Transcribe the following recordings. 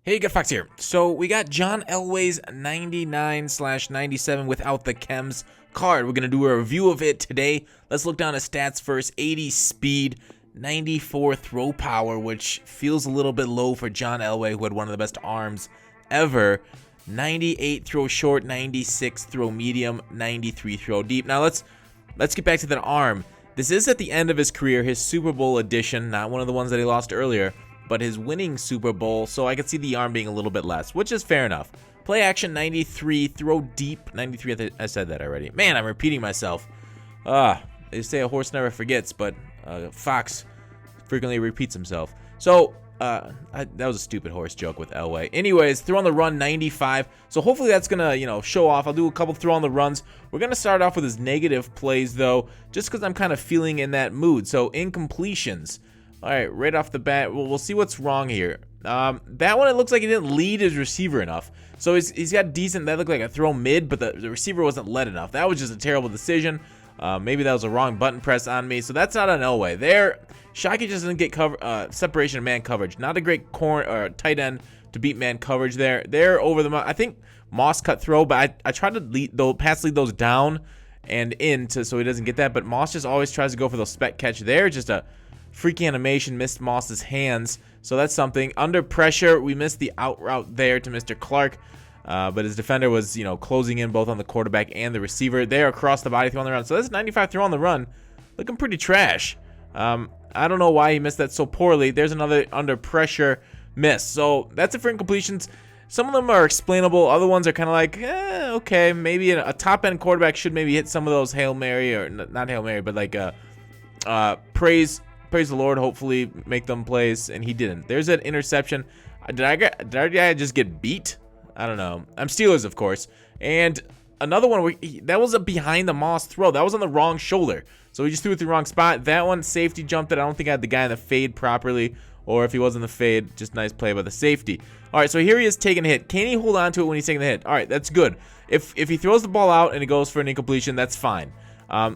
Hey, Good Fox here. So we got John Elway's 99/97 without the chems card. We're going to do a review of it today. Let's look down at stats first. 80 speed, 94 throw power, which feels a little bit low for John Elway, who had one of the best arms ever. 98 throw short, 96 throw medium, 93 throw deep. Now let's get back to that arm. This is at the end of his career, his Super Bowl edition, not one of the ones that he lost earlier, but his winning Super Bowl, so I could see the arm being a little bit less, which is fair enough. Play action 93, throw deep 93. I said that already. Man, I'm repeating myself. They say a horse never forgets, but fox frequently repeats himself. So that was a stupid horse joke with Elway. Anyways, throw on the run 95. So hopefully that's gonna show off. I'll do a couple throw on the runs. We're gonna start off with his negative plays though, just because I'm kind of feeling in that mood. So incompletions. All right, right off the bat, we'll see what's wrong here. That one, it looks like he didn't lead his receiver enough. So he's got decent, that looked like a throw mid, but the receiver wasn't led enough. That was just a terrible decision. Maybe that was a wrong button press on me. So that's not on Elway. There, Shockey just doesn't get separation of man coverage. Not a great tight end to beat man coverage there. They're over the, I think Moss cut throw, but I tried to lead those down and in so he doesn't get that. But Moss just always tries to go for those spec catch there. Just a freaky animation, missed Moss's hands, so that's something. Under pressure, we missed the out route there to Mr. Clark, but his defender was, closing in both on the quarterback and the receiver. There across the body throw on the run. So that's 95 throw on the run, looking pretty trash. I don't know why he missed that so poorly. There's another under pressure miss. So that's it for incompletions. Some of them are explainable. Other ones are kind of like, okay, maybe a top end quarterback should maybe hit some of those Hail Mary, or not Hail Mary, but like praise the Lord, hopefully make them plays, and he didn't. There's that interception. Did I just get beat? I don't know. I'm Steelers, of course. And another one, that was a behind the Moss throw. That was on the wrong shoulder, so he just threw it to the wrong spot. That one, safety jumped it. I don't think I had the guy in the fade properly, or if he was in the fade, just nice play by the safety. All right, so here he is taking a hit. Can he hold on to it when he's taking the hit? All right, that's good. If he throws the ball out and it goes for an incompletion, that's fine.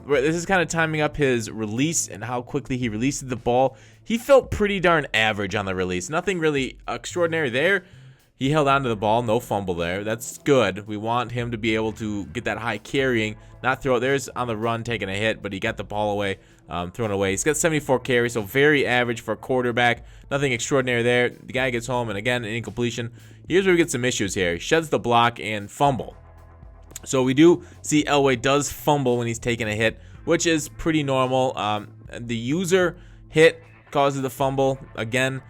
This is kind of timing up his release and how quickly he released the ball. He felt pretty darn average on the release. Nothing really extraordinary there. He held on to the ball, no fumble there. That's good. We want him to be able to get that high carrying, not throw it. There's on the run taking a hit, but he got the ball away, thrown away. He's got 74 carries, so very average for a quarterback. Nothing extraordinary there. The guy gets home, and again, an incompletion. Here's where we get some issues here. He sheds the block and fumble. So we do see Elway does fumble when he's taking a hit, which is pretty normal. The user hit causes the fumble. Again,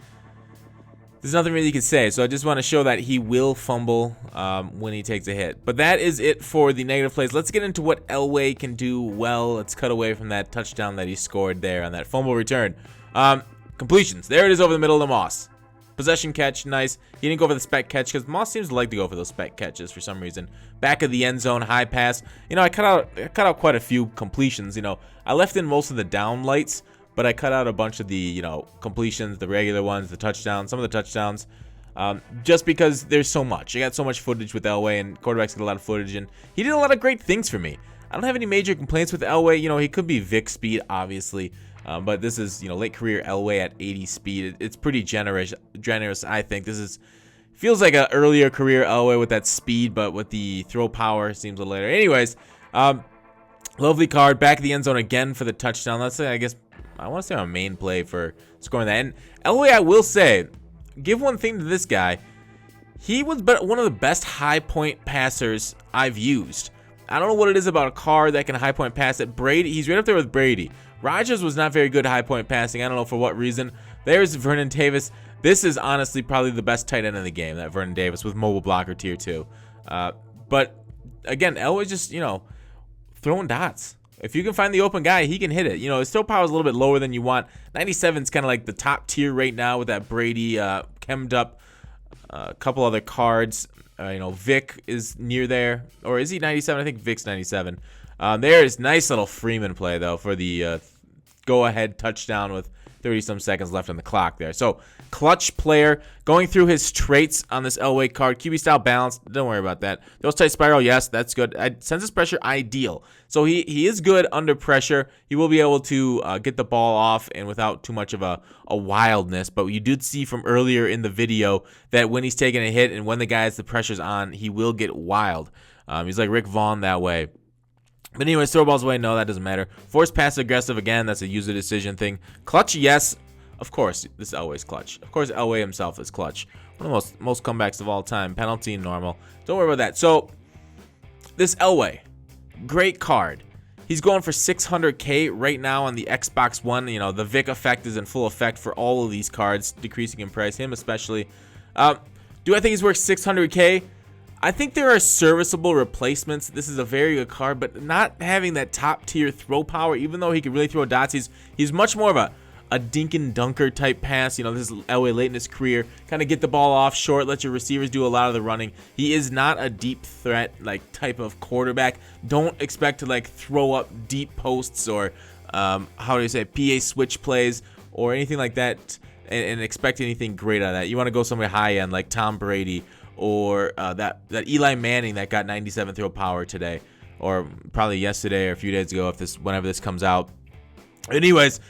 there's nothing really you can say. So I just want to show that he will fumble when he takes a hit. But that is it for the negative plays. Let's get into what Elway can do well. Let's cut away from that touchdown that he scored there on that fumble return. Completions. There it is over the middle of Moss. Possession catch, nice. He didn't go for the spec catch because Moss seems to like to go for those spec catches for some reason. Back of the end zone, high pass. I cut out quite a few completions. I left in most of the down lights, but I cut out a bunch of the completions, the regular ones, the touchdowns, some of the touchdowns, just because there's so much. I got so much footage with Elway, and quarterbacks get a lot of footage, and he did a lot of great things for me. I don't have any major complaints with Elway. He could be Vic speed, obviously. But this is, late career Elway at 80 speed. It's pretty generous, I think. Feels like an earlier career Elway with that speed, but with the throw power, seems a little later. Anyways, lovely card. Back of the end zone again for the touchdown. Let's say, I want to say our main play for scoring that. And Elway, I will say, give one thing to this guy. He was one of the best high point passers I've used. I don't know what it is about a car that can high point pass it. Brady, he's right up there with Brady. Rodgers was not very good high point passing. I don't know for what reason. There's Vernon Davis. This is honestly probably the best tight end in the game, that Vernon Davis with mobile blocker tier 2. But again, Elway's just, throwing dots. If you can find the open guy, he can hit it. His throw power is a little bit lower than you want. 97 is kind of like the top tier right now with that Brady chemmed up. A couple other cards. Vic is near there. Or is he 97? I think Vic's 97. There's nice little Freeman play, though, for the go-ahead touchdown with 30-some seconds left on the clock there. So, clutch player. Going through his traits on this Elway card. QB style balance. Don't worry about that. Those tight spiral, yes, that's good. Senses pressure, ideal. So, he is good under pressure. He will be able to get the ball off and without too much of a wildness. But you did see from earlier in the video that when he's taking a hit and when the pressure's on, he will get wild. He's like Rick Vaughn that way. But anyways, throw balls away, no, that doesn't matter. Force passive aggressive, again, that's a user decision thing. Clutch, yes, of course, this is Elway's clutch. Of course, Elway himself is clutch. One of the most comebacks of all time. Penalty, normal. Don't worry about that. So, this Elway, great card. He's going for 600K right now on the Xbox One. You know, the Vic effect is in full effect for all of these cards, decreasing in price, him especially. Do I think he's worth 600K? I think there are serviceable replacements. This is a very good card, but not having that top tier throw power, even though he can really throw dots, he's much more of a dink and dunker type pass. You know, this is Elway late in his career. Kind of get the ball off short, let your receivers do a lot of the running. He is not a deep threat like type of quarterback. Don't expect to like throw up deep posts or how do you say, PA switch plays or anything like that and expect anything great out of that. You want to go somewhere high end like Tom Brady or that Eli Manning that got 97 throw power today, or probably yesterday or a few days ago, whenever this comes out. Anyways,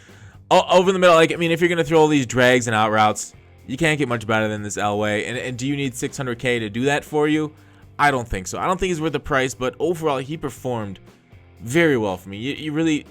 over the middle, like, I mean, if you're gonna throw all these drags and out routes, you can't get much better than this Elway. And do you need 600K to do that for you? I don't think so. I don't think he's worth the price, but overall, he performed very well for me. You really,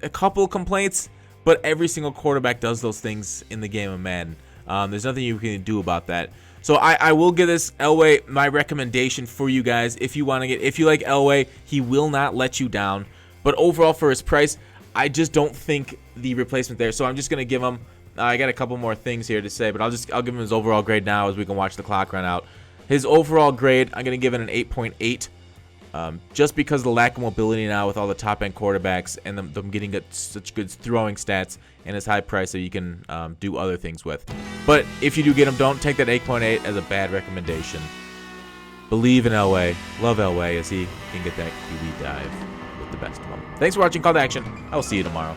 a couple complaints, but every single quarterback does those things in the game of Madden. There's nothing you can do about that. So I will give this Elway my recommendation for you guys. If you like Elway, he will not let you down. But overall for his price, I just don't think the replacement there. So I'm just gonna give him. I got a couple more things here to say, but I'll give him his overall grade now as we can watch the clock run out. His overall grade, I'm gonna give it an 8.8. Just because of the lack of mobility now with all the top-end quarterbacks and them getting such good throwing stats and his high price that you can do other things with. But if you do get him, don't take that 8.8 as a bad recommendation. Believe in Elway. Love Elway as he can get that QB dive with the best of them. Thanks for watching Call to Action. I will see you tomorrow.